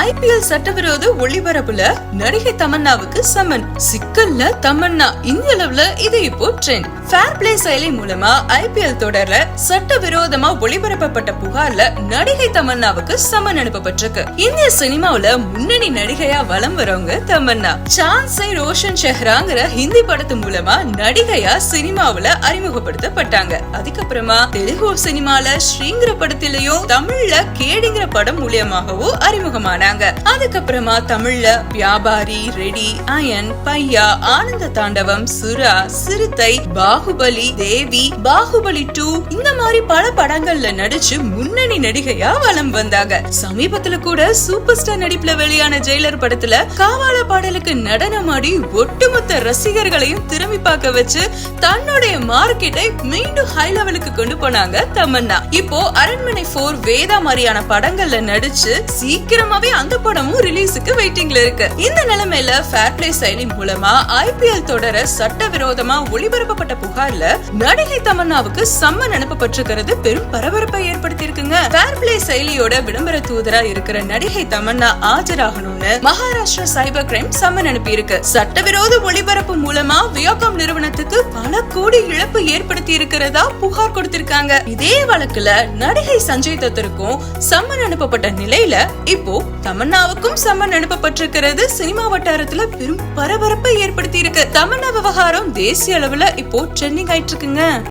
IPL சட்டவிரோத ஒளிபரப்புல நடிகை தமன்னாவுக்கு சமன். சிக்கல்ல தமன்னா இந்திய அளவுல இது இப்போ ட்ரெண்ட். ஃபேர் பிளே செயலி மூலமா IPL தொடர்ல சட்டவிரோதமா ஒளிபரப்பப்பட்ட புகார்ல நடிகை தமன்னாவுக்கு சமன் அனுப்பப்பட்டிருக்கு. இந்திய சினிமாவுல முன்னணி நடிகையா வலம் வரவங்க தமன்னா. சாந்த் சை ரோஷன் ஷெஹ்ராங்கிற ஹிந்தி படத்து மூலமா நடிகையா சினிமாவுல அறிமுகப்படுத்தப்பட்டாங்க. அதுக்கப்புறமா தெலுங்கு சினிமால ஸ்ரீங்கிற படத்திலையும் தமிழ்ல கேடிங்கிற படம் மூலியமாகவும் அறிமுகமானாங்க. அதுக்கப்புறமா தமிழ்ல வியாபாரி, ரெடி, அயன், பையா, ஆனந்த தாண்டவம், சுரா, சிறுத்தை, பாகுபலி, தேவி, பாகுபலி 2 இந்த மாதிரி பல படங்கள்ல நடிச்சு முன்னணி நடிகையா வலம் வந்தாங்க. சமீபத்துல கூட சூப்பர் ஸ்டார் நடிப்புல வெளியான ஜெயிலர் படத்துல காவால பாடலுக்கு நடனமாடி ஒட்டுமொத்த ரசிகர்களையும் திரும்பி பார்க்க வச்சு தன்னுடைய மார்க்கெட்டை மீண்டும் ஹை லெவலுக்கு கொண்டு போனாங்க தமன்னா. இப்போ அரண்மனை 4, வேதா மாதிரியான படங்கள்ல நடிச்சு சீக்கிரமாவே அந்த படமும் ரிலீஸுக்கு வெயிட்டிங்ல இருக்கு. இந்த நிலைமையில ஃபேர் பிளே செயலி மூலமா IPL தொடர சட்டவிரோதமா ஒளிபரப்பப்பட்ட புகார்ல நடிகை தமன்னாவுக்கு சம்மன் அனுப்பப்பட்டிருக்கிறது பெரும் பரபரப்பை ஏற்படுத்தி இருக்குங்க. ஃபேர் பிளே செயலியோட விளம்பர தூதரா இருக்கிற நடிகை தமன்னா ஆஜராகணும்னு மகாராஷ்டிரா சைபர் கிரைம் சம்மன் அனுப்பி இருக்கு. சட்டவிரோத ஒளிபரப்பு மூலமா வியாகாம் நிறுவனத்துக்கு பல கோடி இழப்பு ஏற்படுத்தி இருக்கிறதா புகார் கொடுத்திருக்காங்க. இதே வழக்குல நடிகை சஞ்சய் தத்தருக்கும் சம்மன் அனுப்பப்பட்ட நிலையில இப்போ தமன்னாவுக்கும் சம்மன் அனுப்பப்பட்டிருக்கிறது சினிமா வட்டாரத்துல பெரும் பரபரப்பை ஏற்படுத்தி இருக்கு. தமன்னா விவகாரம் தேசிய அளவுல இப்போ ட்ரெண்டிங் ஆயிட்டு இருக்குங்க.